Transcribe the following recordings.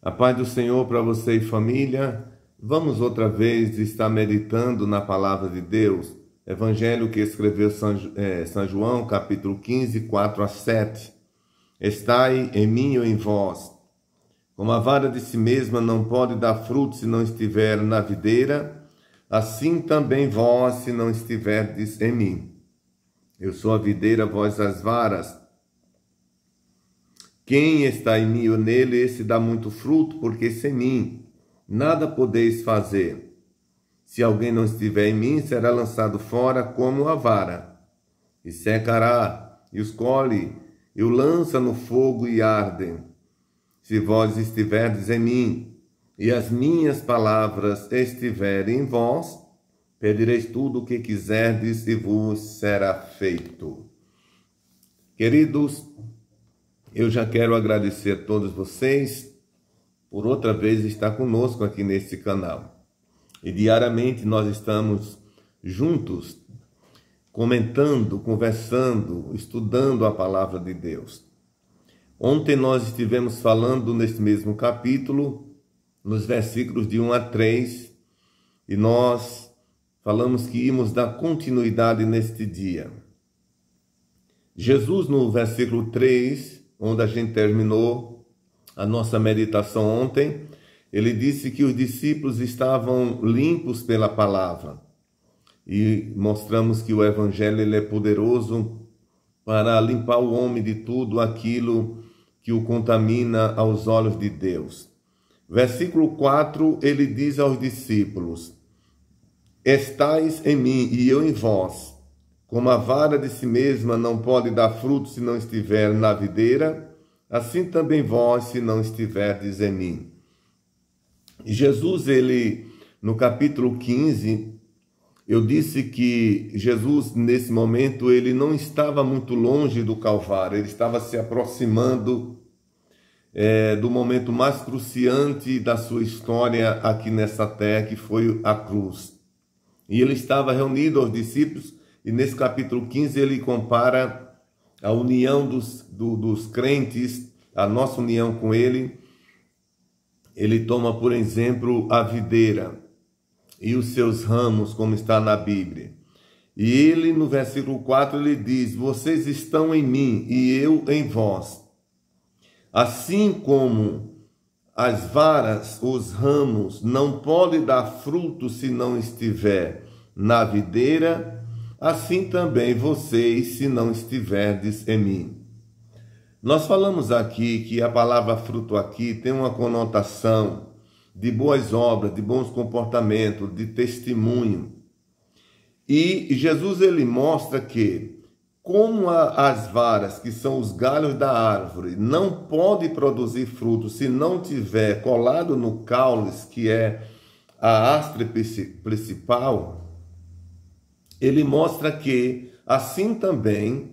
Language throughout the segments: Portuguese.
A paz do Senhor para você e família. Vamos outra vez estar meditando na palavra de Deus. Evangelho que escreveu São João, capítulo 15, 4 a 7. Estai em mim ou em vós. Como a vara de si mesma não pode dar fruto se não estiver na videira, assim também vós se não estiverdes em mim. Eu sou a videira, vós as varas. Quem está em mim ou nele, esse dá muito fruto, porque sem mim nada podeis fazer. Se alguém não estiver em mim, será lançado fora como a vara, e secará, e os colhe, e o lança no fogo e ardem. Se vós estiverdes em mim, e as minhas palavras estiverem em vós, pedireis tudo o que quiserdes, e vos será feito. Queridos, eu já quero agradecer a todos vocês por outra vez estar conosco aqui nesse canal. E diariamente nós estamos juntos, comentando, conversando, estudando a palavra de Deus. Ontem nós estivemos falando nesse mesmo capítulo, nos versículos de 1 a 3, e nós falamos que íamos dar continuidade neste dia. Jesus, no versículo 3, onde a gente terminou a nossa meditação ontem, ele disse que os discípulos estavam limpos pela palavra. E mostramos que o Evangelho ele é poderoso para limpar o homem de tudo aquilo que o contamina aos olhos de Deus. Versículo 4, ele diz aos discípulos: Estais em mim e eu em vós. Como a vara de si mesma não pode dar fruto se não estiver na videira, assim também vós se não estiverdes em mim. Jesus, ele, no capítulo 15, eu disse que Jesus, nesse momento, ele não estava muito longe do Calvário, ele estava se aproximando do momento mais cruciante da sua história aqui nessa terra, que foi a cruz. E ele estava reunido aos discípulos, e nesse capítulo 15 ele compara a união dos crentes, a nossa união com ele. Ele toma por exemplo a videira e os seus ramos, como está na Bíblia. E ele, no versículo 4, ele diz: Vocês estão em mim e eu em vós. Assim como as varas, os ramos, não podem dar fruto se não estiver na videira, assim também vocês, se não estiverdes em mim. Nós falamos aqui que a palavra fruto aqui tem uma conotação de boas obras, de bons comportamentos, de testemunho. E Jesus ele mostra que, como as varas, que são os galhos da árvore, não pode produzir fruto se não tiver colado no caule, que é a haste principal, ele mostra que, assim também,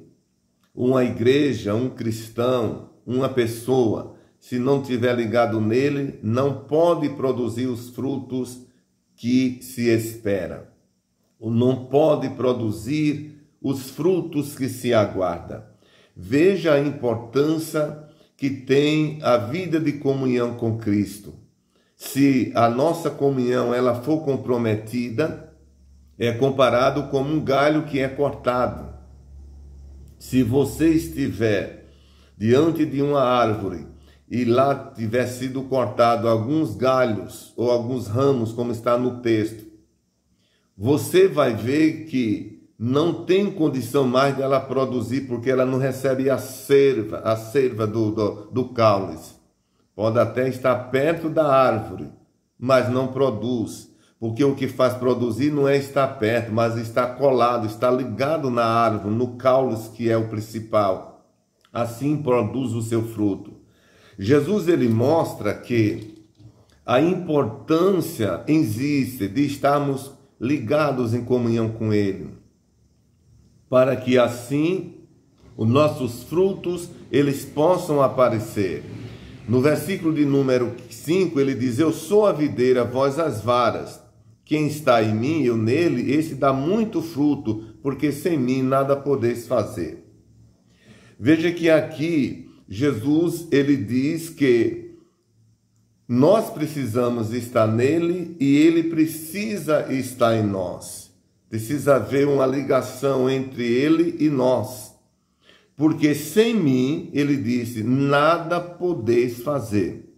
uma igreja, um cristão, uma pessoa, se não tiver ligado nele, não pode produzir os frutos que se espera. Não pode produzir os frutos que se aguarda. Veja a importância que tem a vida de comunhão com Cristo. Se a nossa comunhão ela for comprometida, é comparado com um galho que é cortado. Se você estiver diante de uma árvore e lá tiver sido cortado alguns galhos ou alguns ramos, como está no texto, você vai ver que não tem condição mais dela produzir, porque ela não recebe a seiva do caule. Pode até estar perto da árvore, mas não produz. Porque o que faz produzir não é estar perto, mas está colado, está ligado na árvore, no caule, que é o principal. Assim produz o seu fruto. Jesus ele mostra que a importância existe de estarmos ligados em comunhão com ele, para que assim os nossos frutos eles possam aparecer. No versículo de número 5 ele diz: Eu sou a videira, vós as varas. Quem está em mim, eu nele, esse dá muito fruto, porque sem mim nada podeis fazer. Veja que aqui Jesus ele diz que nós precisamos estar nele e ele precisa estar em nós. Precisa haver uma ligação entre ele e nós. Porque sem mim, ele disse, nada podeis fazer.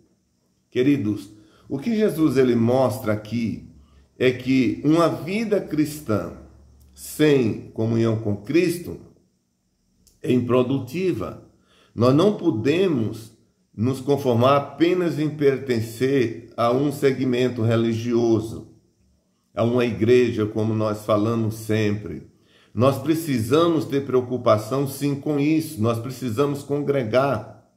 Queridos, o que Jesus ele mostra aqui é que uma vida cristã sem comunhão com Cristo é improdutiva. Nós não podemos nos conformar apenas em pertencer a um segmento religioso, a uma igreja, como nós falamos sempre. Nós precisamos ter preocupação, sim, com isso. Nós precisamos congregar.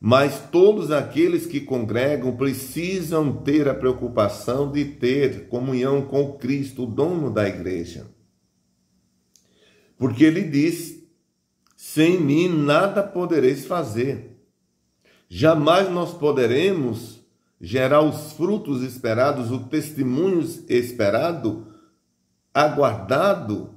Mas todos aqueles que congregam precisam ter a preocupação de ter comunhão com Cristo, o dono da igreja. Porque ele diz, sem mim nada podereis fazer. Jamais nós poderemos gerar os frutos esperados, o testemunho esperado, aguardado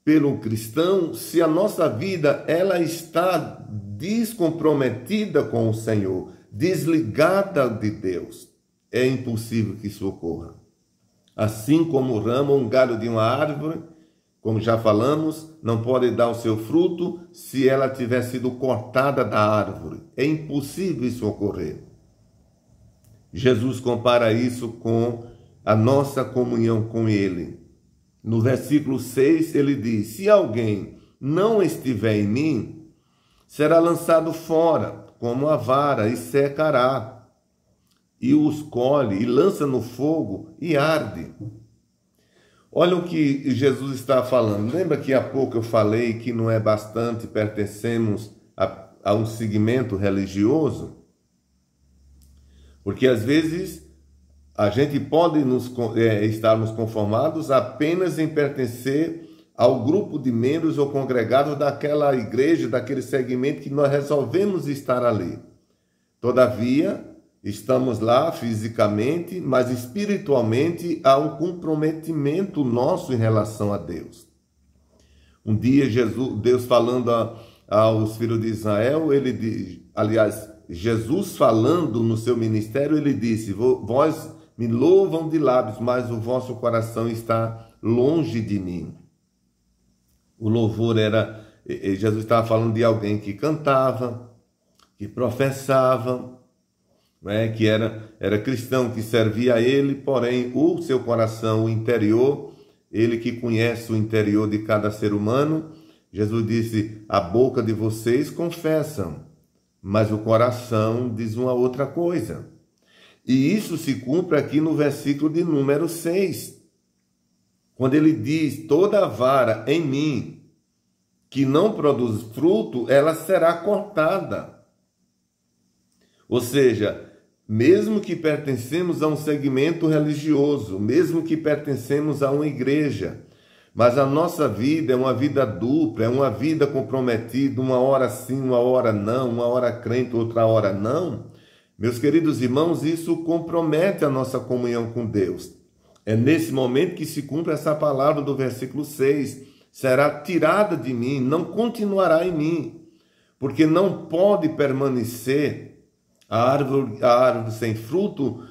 pelo cristão, se a nossa vida ela está descomprometida com o Senhor, desligada de Deus. É impossível que isso ocorra. Assim como o ramo ou um galho de uma árvore, como já falamos, não pode dar o seu fruto se ela tiver sido cortada da árvore. É impossível isso ocorrer. Jesus compara isso com a nossa comunhão com Ele. No versículo 6, ele diz, se alguém não estiver em mim, será lançado fora, como a vara, e secará, e os colhe, e lança no fogo, e arde. Olha o que Jesus está falando. Lembra que há pouco eu falei que não é bastante pertencemos a um segmento religioso? Porque às vezes a gente pode estarmos conformados apenas em pertencer ao grupo de membros ou congregados daquela igreja, daquele segmento que nós resolvemos estar ali. Todavia, estamos lá fisicamente, mas espiritualmente há um comprometimento nosso em relação a Deus. Um dia Deus falando aos filhos de Israel, Jesus falando no seu ministério, ele disse, vós me louvam de lábios, mas o vosso coração está longe de mim. O louvor era, Jesus estava falando de alguém que cantava, que professava, que era cristão, que servia a ele, porém o seu coração, o interior, ele que conhece o interior de cada ser humano, Jesus disse, a boca de vocês confessam, mas o coração diz uma outra coisa. E isso se cumpre aqui no versículo de número 6, quando ele diz, toda vara em mim que não produz fruto, ela será cortada. Ou seja, mesmo que pertencemos a um segmento religioso, mesmo que pertencemos a uma igreja, mas a nossa vida é uma vida dupla, é uma vida comprometida, uma hora sim, uma hora não, uma hora crente, outra hora não. Meus queridos irmãos, isso compromete a nossa comunhão com Deus. É nesse momento que se cumpre essa palavra do versículo 6. Será tirada de mim, não continuará em mim, porque não pode permanecer a árvore sem fruto,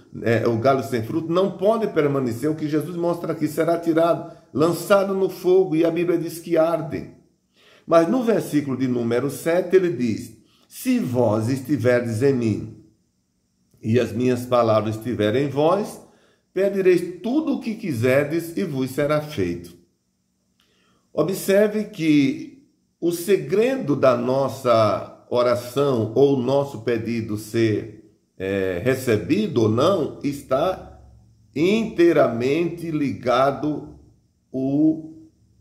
o galho sem fruto, não pode permanecer. O que Jesus mostra aqui, será tirado, lançado no fogo, e a Bíblia diz que arde. Mas no versículo de número 7 ele diz, se vós estiverdes em mim, e as minhas palavras estiverem em vós, pedireis tudo o que quiserdes e vos será feito. Observe que o segredo da nossa oração ou nosso pedido ser recebido ou não está inteiramente ligado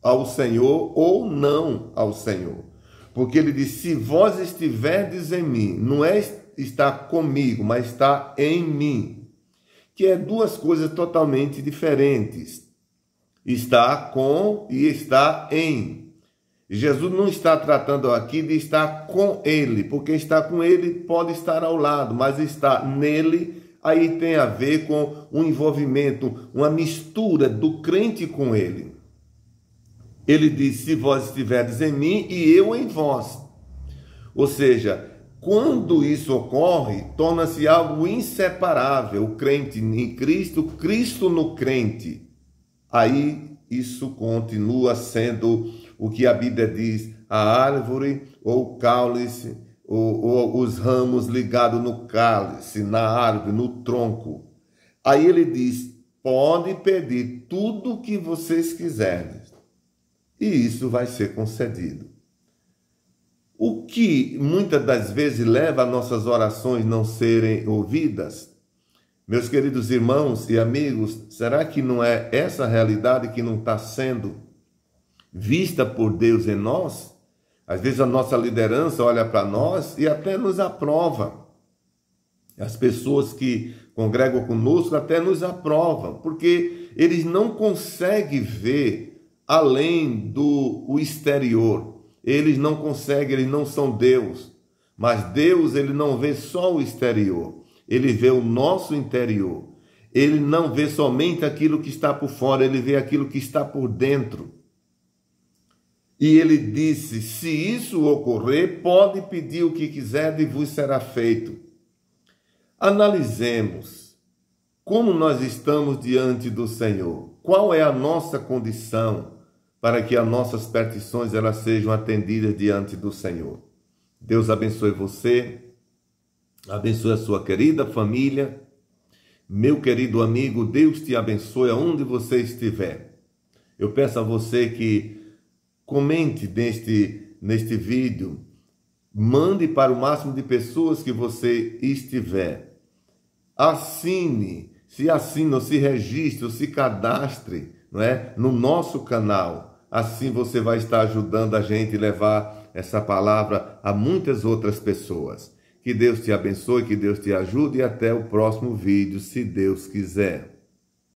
ao Senhor ou não ao Senhor. Porque ele diz, se vós estiverdes em mim, não é estar comigo, mas está em mim, que é duas coisas totalmente diferentes. Está com e está em. Jesus não está tratando aqui de estar com ele, porque estar com ele pode estar ao lado, mas estar nele, aí tem a ver com um envolvimento, uma mistura do crente com ele. Ele diz, se vós estiverdes em mim e eu em vós. Ou seja, Quando isso ocorre, torna-se algo inseparável. O crente em Cristo, Cristo no crente. Aí isso continua sendo o que a Bíblia diz, a árvore ou o cálice, ou os ramos ligados no cálice, na árvore, no tronco. Aí ele diz, pode pedir tudo o que vocês quiserem, e isso vai ser concedido. O que muitas das vezes leva as nossas orações não serem ouvidas? Meus queridos irmãos e amigos, será que não é essa realidade que não está sendo vista por Deus em nós? Às vezes a nossa liderança olha para nós e até nos aprova. As pessoas que congregam conosco até nos aprovam, porque eles não conseguem ver além do exterior. Eles não conseguem, eles não são Deus. Mas Deus, ele não vê só o exterior. Ele vê o nosso interior. Ele não vê somente aquilo que está por fora, ele vê aquilo que está por dentro. E ele disse, se isso ocorrer, pode pedir o que quiser e vos será feito. Analisemos como nós estamos diante do Senhor. Qual é a nossa condição para que as nossas petições elas sejam atendidas diante do Senhor? Deus abençoe você, abençoe a sua querida família. Meu querido amigo, Deus te abençoe aonde você estiver. Eu peço a você que comente neste vídeo, mande para o máximo de pessoas que você estiver. Assine, ou se registre, ou se cadastre, não é? No nosso canal. Assim você vai estar ajudando a gente a levar essa palavra a muitas outras pessoas. Que Deus te abençoe, que Deus te ajude e até o próximo vídeo, se Deus quiser.